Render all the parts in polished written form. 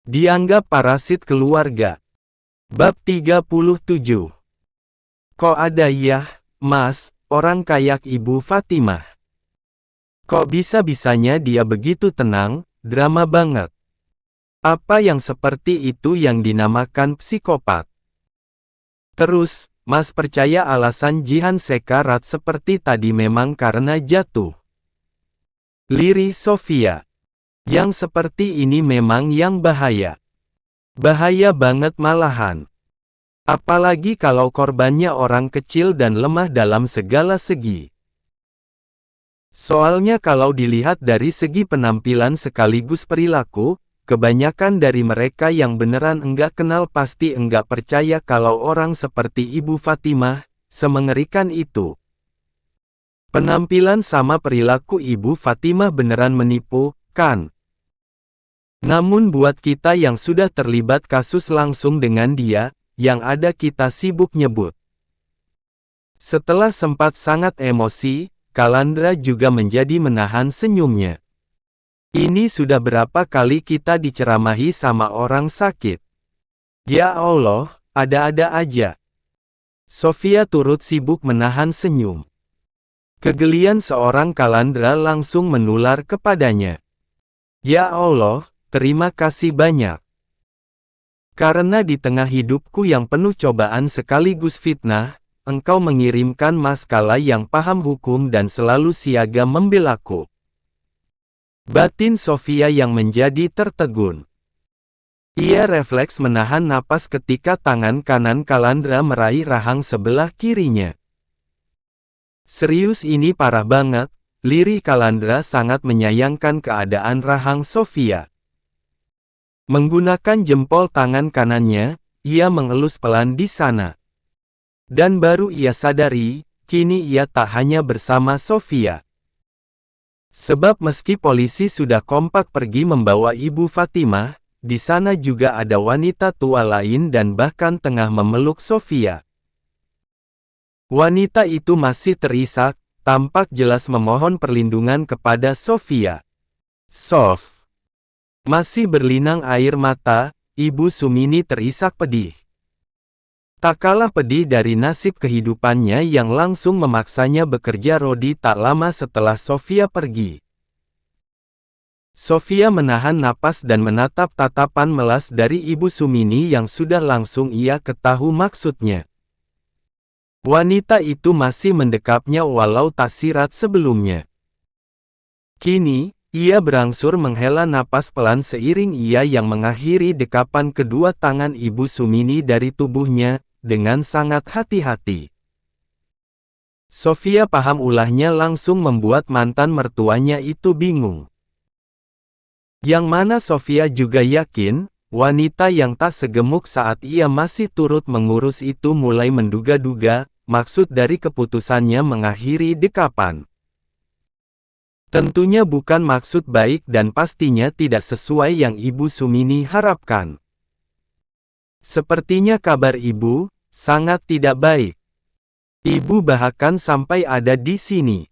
Dianggap parasit keluarga. Bab 37. Kok ada ya, Mas, orang kayak Ibu Fatimah? Kok bisa-bisanya dia begitu tenang, drama banget? Apa yang seperti itu yang dinamakan psikopat? Terus, Mas percaya alasan Jihan sekarat seperti tadi memang karena jatuh? Lirih Sofia. Yang seperti ini memang yang bahaya. Bahaya banget malahan. Apalagi kalau korbannya orang kecil dan lemah dalam segala segi. Soalnya kalau dilihat dari segi penampilan sekaligus perilaku, kebanyakan dari mereka yang beneran enggak kenal pasti enggak percaya kalau orang seperti Ibu Fatimah, semengerikan itu. Penampilan sama perilaku Ibu Fatimah beneran menipu, kan? Namun buat kita yang sudah terlibat kasus langsung dengan dia, yang ada kita sibuk nyebut. Setelah sempat sangat emosi, Kalandra juga menjadi menahan senyumnya. Ini sudah berapa kali kita diceramahi sama orang sakit. Ya Allah, ada-ada aja. Sofia turut sibuk menahan senyum. Kegelian seorang Kalandra langsung menular kepadanya. Ya Allah, terima kasih banyak. Karena di tengah hidupku yang penuh cobaan sekaligus fitnah, engkau mengirimkan Mas Kala yang paham hukum dan selalu siaga membelaku. Batin Sofia yang menjadi tertegun. Ia refleks menahan napas ketika tangan kanan Kalandra meraih rahang sebelah kirinya. Serius ini parah banget, lirih Kalandra sangat menyayangkan keadaan rahang Sofia. Menggunakan jempol tangan kanannya, ia mengelus pelan di sana. Dan baru ia sadari, kini ia tak hanya bersama Sofia. Sebab meski polisi sudah kompak pergi membawa Ibu Fatimah, di sana juga ada wanita tua lain dan bahkan tengah memeluk Sofia. Wanita itu masih terisak, tampak jelas memohon perlindungan kepada Sofia. Sof. Masih berlinang air mata, Ibu Sumini terisak pedih. Tak kalah pedih dari nasib kehidupannya yang langsung memaksanya bekerja rodi tak lama setelah Sofia pergi. Sofia menahan napas dan menatap tatapan melas dari Ibu Sumini yang sudah langsung ia ketahui maksudnya. Wanita itu masih mendekapnya walau tak sirat sebelumnya. Kini, ia berangsur menghela napas pelan seiring ia yang mengakhiri dekapan kedua tangan Ibu Sumini dari tubuhnya, dengan sangat hati-hati. Sofia paham ulahnya langsung membuat mantan mertuanya itu bingung. Yang mana Sofia juga yakin, wanita yang tak segemuk saat ia masih turut mengurus itu mulai menduga-duga, maksud dari keputusannya mengakhiri dekapan. Tentunya bukan maksud baik dan pastinya tidak sesuai yang Ibu Sumini harapkan. Sepertinya kabar Ibu, sangat tidak baik. Ibu bahkan sampai ada di sini.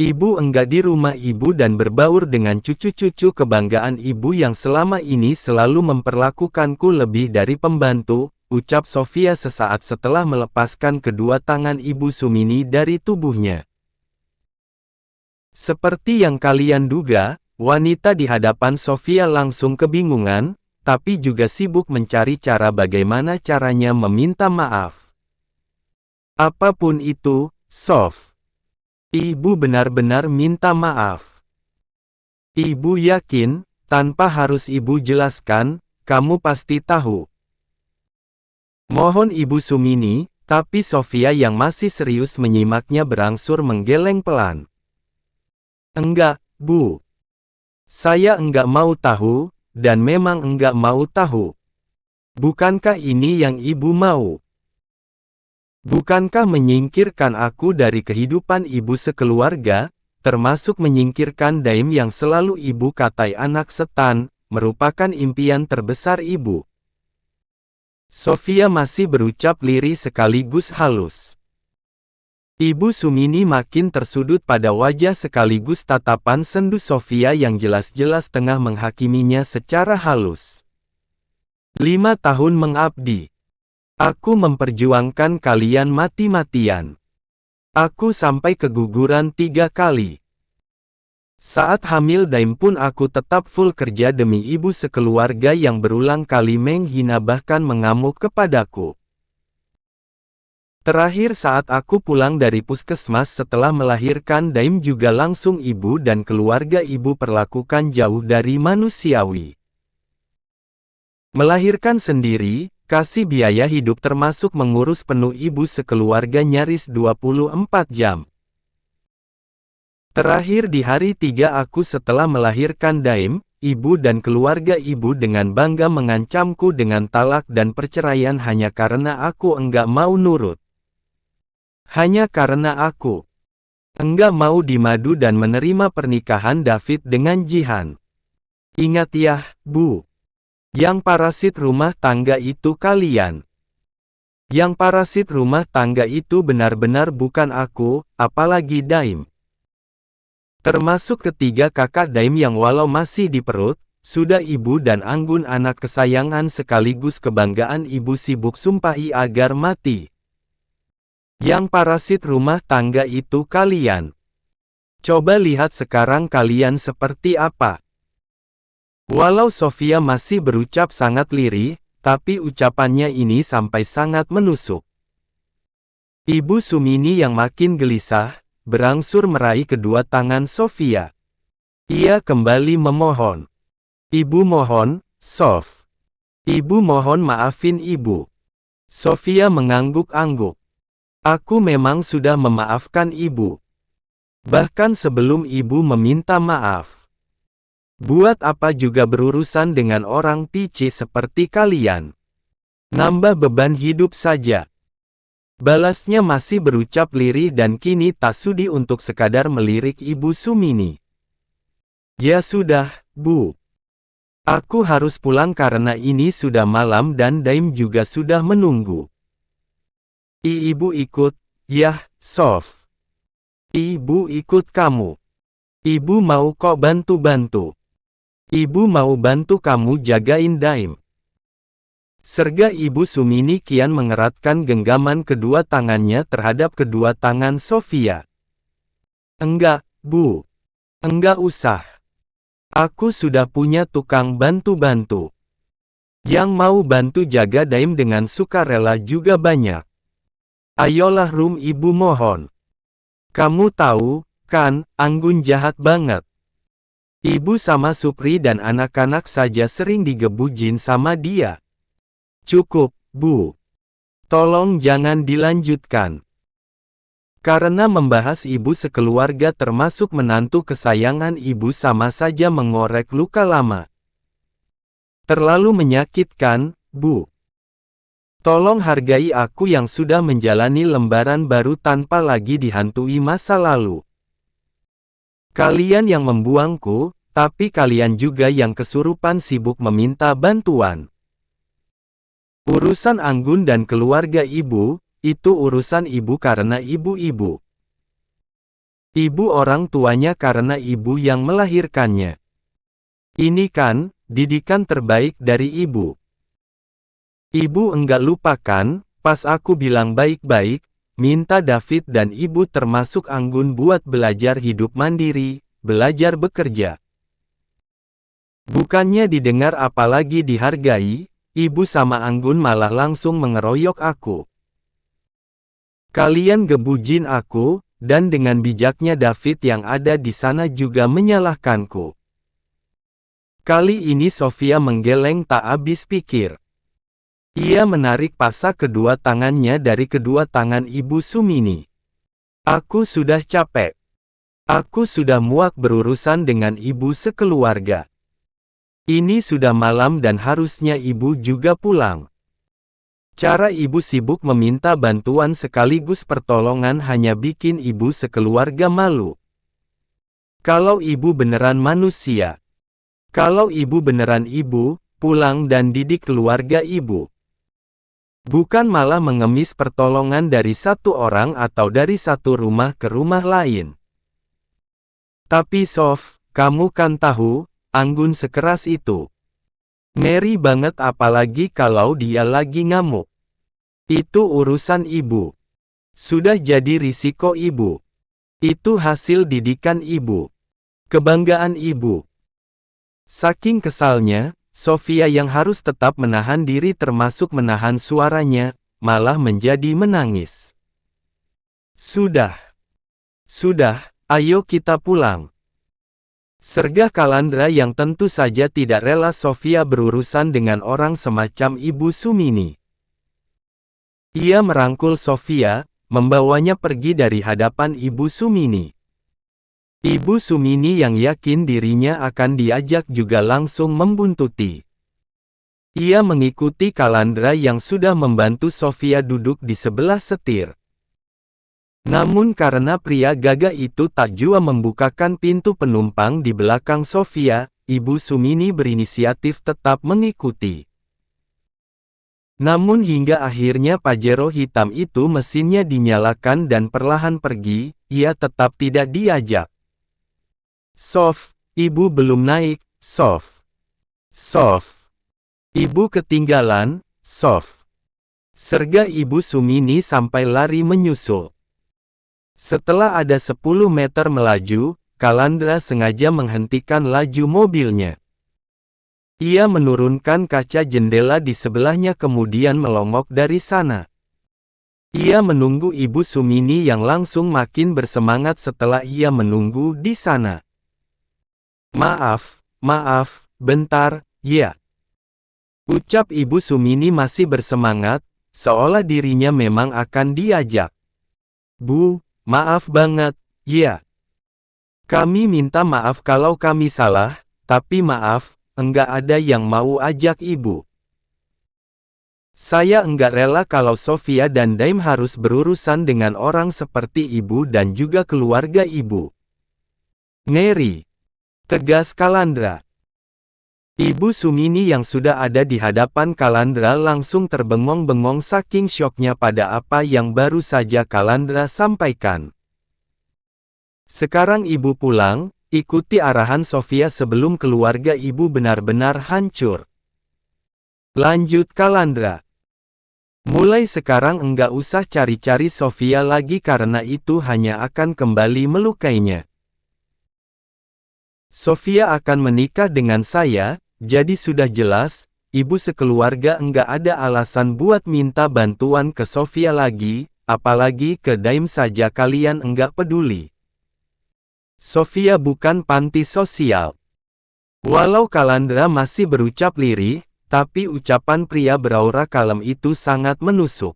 Ibu enggak di rumah Ibu dan berbaur dengan cucu-cucu kebanggaan Ibu yang selama ini selalu memperlakukanku lebih dari pembantu, ucap Sofia sesaat setelah melepaskan kedua tangan Ibu Sumini dari tubuhnya. Seperti yang kalian duga, wanita di hadapan Sofia langsung kebingungan, tapi juga sibuk mencari cara bagaimana caranya meminta maaf. Apapun itu, Sof. Ibu benar-benar minta maaf. Ibu yakin, tanpa harus Ibu jelaskan, kamu pasti tahu. Mohon Ibu Sumini, tapi Sofia yang masih serius menyimaknya berangsur menggeleng pelan. Enggak, Bu. Saya enggak mau tahu, dan memang enggak mau tahu. Bukankah ini yang Ibu mau? Bukankah menyingkirkan aku dari kehidupan Ibu sekeluarga, termasuk menyingkirkan Daim yang selalu Ibu katai anak setan, merupakan impian terbesar Ibu? Sofia masih berucap lirih sekaligus halus. Ibu Sumini makin tersudut pada wajah sekaligus tatapan sendu Sofia yang jelas-jelas tengah menghakiminya secara halus. 5 tahun mengabdi. Aku memperjuangkan kalian mati-matian. Aku sampai keguguran 3 kali. Saat hamil Daim pun aku tetap full kerja demi ibu sekeluarga yang berulang kali menghina bahkan mengamuk kepadaku. Terakhir saat aku pulang dari puskesmas setelah melahirkan Daim juga langsung ibu dan keluarga ibu perlakukan jauh dari manusiawi. Melahirkan sendiri, kasih biaya hidup termasuk mengurus penuh ibu sekeluarga nyaris 24 jam. Terakhir di hari 3 aku setelah melahirkan Daim, ibu dan keluarga ibu dengan bangga mengancamku dengan talak dan perceraian hanya karena aku enggak mau nurut. Hanya karena aku enggak mau dimadu dan menerima pernikahan David dengan Jihan. Ingat ya, Bu. Yang parasit rumah tangga itu kalian. Yang parasit rumah tangga itu benar-benar bukan aku, apalagi Daim. Termasuk ketiga kakak Daim yang walau masih di perut, sudah ibu dan Anggun anak kesayangan sekaligus kebanggaan ibu sibuk sumpahi agar mati. Yang parasit rumah tangga itu kalian. Coba lihat sekarang kalian seperti apa. Walau Sofia masih berucap sangat lirih, tapi ucapannya ini sampai sangat menusuk. Ibu Sumini yang makin gelisah, berangsur meraih kedua tangan Sofia. Ia kembali memohon. Ibu mohon, Sof. Ibu mohon maafin ibu. Sofia mengangguk-angguk. Aku memang sudah memaafkan ibu. Bahkan sebelum ibu meminta maaf. Buat apa juga berurusan dengan orang pici seperti kalian? Nambah beban hidup saja. Balasnya masih berucap lirih dan kini tak sudi untuk sekadar melirik ibu Sumini. Ya sudah, Bu. Aku harus pulang karena ini sudah malam dan Daim juga sudah menunggu. Ibu ikut, yah, Sof. Ibu ikut kamu. Ibu mau kok bantu-bantu. Ibu mau bantu kamu jagain Daim. Serga ibu Sumini kian mengeratkan genggaman kedua tangannya terhadap kedua tangan Sofia. Enggak, Bu. Enggak usah. Aku sudah punya tukang bantu-bantu. Yang mau bantu jaga Daim dengan sukarela juga banyak. Ayolah Rum, ibu mohon. Kamu tahu, kan, Anggun jahat banget. Ibu sama Supri dan anak-anak saja sering digebujin sama dia. Cukup, Bu. Tolong jangan dilanjutkan. Karena membahas ibu sekeluarga termasuk menantu kesayangan ibu sama saja mengorek luka lama. Terlalu menyakitkan, Bu. Tolong hargai aku yang sudah menjalani lembaran baru tanpa lagi dihantui masa lalu. Kalian yang membuangku, tapi kalian juga yang kesurupan sibuk meminta bantuan. Urusan Anggun dan keluarga ibu, itu urusan ibu karena ibu-ibu. Ibu orang tuanya karena ibu yang melahirkannya. Ini kan, didikan terbaik dari ibu. Ibu enggak lupakan, pas aku bilang baik-baik, minta David dan ibu termasuk Anggun buat belajar hidup mandiri, belajar bekerja. Bukannya didengar apalagi dihargai, ibu sama Anggun malah langsung mengeroyok aku. Kalian gebujin aku, dan dengan bijaknya David yang ada di sana juga menyalahkanku. Kali ini Sofia menggeleng tak habis pikir. Ia menarik pasak kedua tangannya dari kedua tangan ibu Sumini. Aku sudah capek. Aku sudah muak berurusan dengan ibu sekeluarga. Ini sudah malam dan harusnya ibu juga pulang. Cara ibu sibuk meminta bantuan sekaligus pertolongan hanya bikin ibu sekeluarga malu. Kalau ibu beneran manusia. Kalau ibu beneran ibu, pulang dan didik keluarga ibu. Bukan malah mengemis pertolongan dari satu orang atau dari satu rumah ke rumah lain. Tapi Sof, kamu kan tahu, Anggun sekeras itu. Ngeri banget apalagi kalau dia lagi ngamuk. Itu urusan ibu. Sudah jadi risiko ibu. Itu hasil didikan ibu. Kebanggaan ibu. Saking kesalnya, Sofia yang harus tetap menahan diri termasuk menahan suaranya, malah menjadi menangis. Sudah. Sudah, ayo kita pulang. Sergah Kalandra yang tentu saja tidak rela Sofia berurusan dengan orang semacam Ibu Sumini. Ia merangkul Sofia, membawanya pergi dari hadapan Ibu Sumini. Ibu Sumini yang yakin dirinya akan diajak juga langsung membuntuti. Ia mengikuti Kalandra yang sudah membantu Sofia duduk di sebelah setir. Namun karena pria gagah itu tak jua membukakan pintu penumpang di belakang Sofia, Ibu Sumini berinisiatif tetap mengikuti. Namun hingga akhirnya Pajero hitam itu mesinnya dinyalakan dan perlahan pergi, ia tetap tidak diajak. Sof, ibu belum naik, Sof. Sof. Ibu ketinggalan, Sof. Sergah Ibu Sumini sampai lari menyusul. Setelah ada 10 meter melaju, Kalandra sengaja menghentikan laju mobilnya. Ia menurunkan kaca jendela di sebelahnya kemudian melongok dari sana. Ia menunggu Ibu Sumini yang langsung makin bersemangat setelah ia menunggu di sana. Maaf, bentar, ya. Ucap Ibu Sumini masih bersemangat, seolah dirinya memang akan diajak. Bu, maaf banget, ya. Kami minta maaf kalau kami salah, tapi maaf, enggak ada yang mau ajak ibu. Saya enggak rela kalau Sofia dan Daim harus berurusan dengan orang seperti ibu dan juga keluarga ibu. Ngeri. Tegas Kalandra. Ibu Sumini yang sudah ada di hadapan Kalandra langsung terbengong-bengong saking syoknya pada apa yang baru saja Kalandra sampaikan. Sekarang ibu pulang, ikuti arahan Sofia sebelum keluarga ibu benar-benar hancur. Lanjut Kalandra. Mulai sekarang enggak usah cari-cari Sofia lagi karena itu hanya akan kembali melukainya. Sofia akan menikah dengan saya, jadi sudah jelas, ibu sekeluarga enggak ada alasan buat minta bantuan ke Sofia lagi, apalagi ke Daim saja kalian enggak peduli. Sofia bukan panti sosial. Walau Kalandra masih berucap lirih, tapi ucapan pria beraura kalem itu sangat menusuk.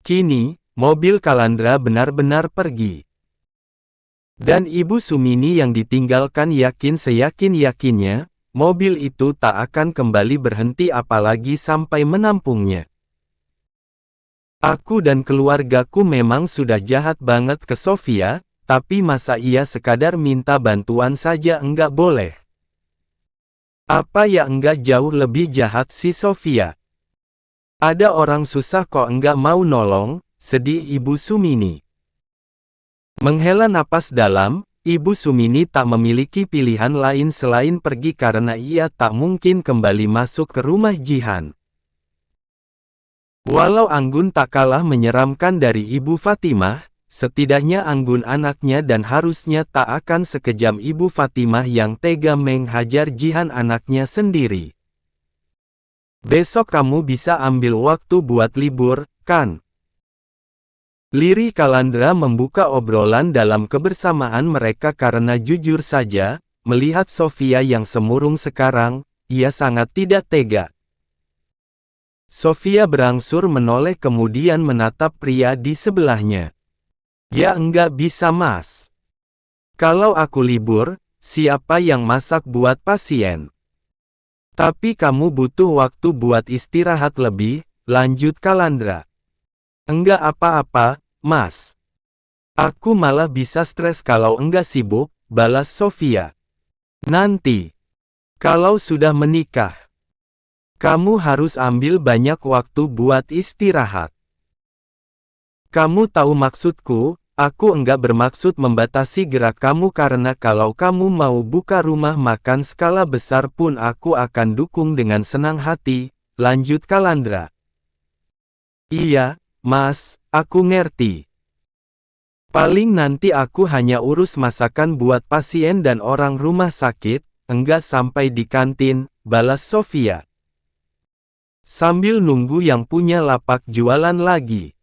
Kini, mobil Kalandra benar-benar pergi. Dan Ibu Sumini yang ditinggalkan yakin seyakin-yakinnya, mobil itu tak akan kembali berhenti apalagi sampai menampungnya. Aku dan keluargaku memang sudah jahat banget ke Sofia, tapi masa ia sekadar minta bantuan saja enggak boleh? Apa ya enggak jauh lebih jahat si Sofia? Ada orang susah kok enggak mau nolong, sedih Ibu Sumini. Menghela napas dalam, Ibu Sumini tak memiliki pilihan lain selain pergi karena ia tak mungkin kembali masuk ke rumah Jihan. Walau Anggun tak kalah menyeramkan dari Ibu Fatimah, setidaknya Anggun anaknya dan harusnya tak akan sekejam Ibu Fatimah yang tega menghajar Jihan anaknya sendiri. Besok kamu bisa ambil waktu buat libur, kan? Lirih Kalandra membuka obrolan dalam kebersamaan mereka karena jujur saja, melihat Sofia yang semurung sekarang, ia sangat tidak tega. Sofia berangsur menoleh kemudian menatap pria di sebelahnya. Ya enggak bisa mas. Kalau aku libur, siapa yang masak buat pasien? Tapi kamu butuh waktu buat istirahat lebih, lanjut Kalandra. Enggak apa-apa, mas. Aku malah bisa stres kalau enggak sibuk, balas Sofia. Nanti. Kalau sudah menikah. Kamu harus ambil banyak waktu buat istirahat. Kamu tahu maksudku, aku enggak bermaksud membatasi gerak kamu karena kalau kamu mau buka rumah makan skala besar pun aku akan dukung dengan senang hati, lanjut Calandra. Iya, Mas, aku ngerti. Paling nanti aku hanya urus masakan buat pasien dan orang rumah sakit, enggak sampai di kantin, balas Sofia. Sambil nunggu yang punya lapak jualan lagi.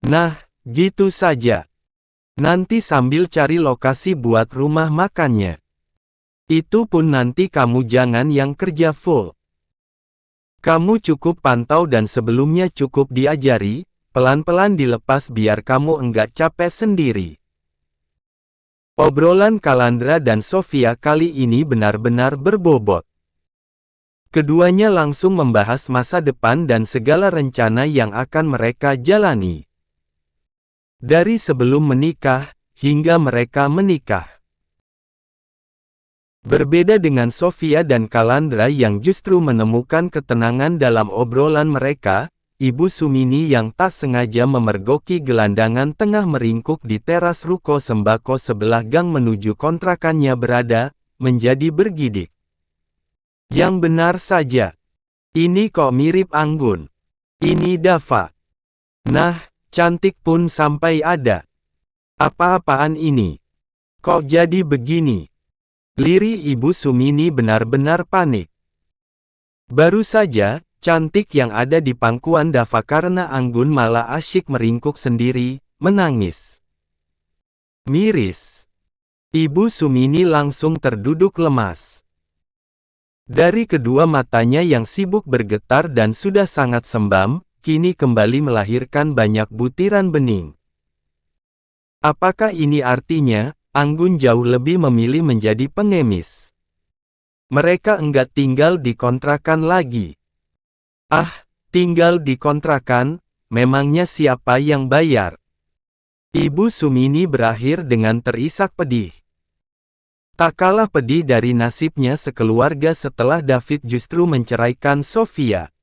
Nah, gitu saja. Nanti sambil cari lokasi buat rumah makannya. Itu pun nanti kamu jangan yang kerja full. Kamu cukup pantau dan sebelumnya cukup diajari, pelan-pelan dilepas biar kamu enggak capek sendiri. Obrolan Calandra dan Sofia kali ini benar-benar berbobot. Keduanya langsung membahas masa depan dan segala rencana yang akan mereka jalani. Dari sebelum menikah, hingga mereka menikah. Berbeda dengan Sofia dan Calandra yang justru menemukan ketenangan dalam obrolan mereka, Ibu Sumini yang tak sengaja memergoki gelandangan tengah meringkuk di teras ruko sembako sebelah gang menuju kontrakannya berada, menjadi bergidik. Yang benar saja. Ini kok mirip Anggun. Ini Dava. Nah, cantik pun sampai ada. Apa-apaan ini? Kok jadi begini? Lirih Ibu Sumini benar-benar panik. Baru saja, cantik yang ada di pangkuan Dava karena Anggun malah asyik meringkuk sendiri, menangis. Miris. Ibu Sumini langsung terduduk lemas. Dari kedua matanya yang sibuk bergetar dan sudah sangat sembam, kini kembali melahirkan banyak butiran bening. Apakah ini artinya, Anggun jauh lebih memilih menjadi pengemis? Mereka enggak tinggal di kontrakan lagi. Ah, tinggal di kontrakan, memangnya siapa yang bayar? Ibu Sumini berakhir dengan terisak pedih. Tak kalah pedih dari nasibnya sekeluarga setelah David justru menceraikan Sofia.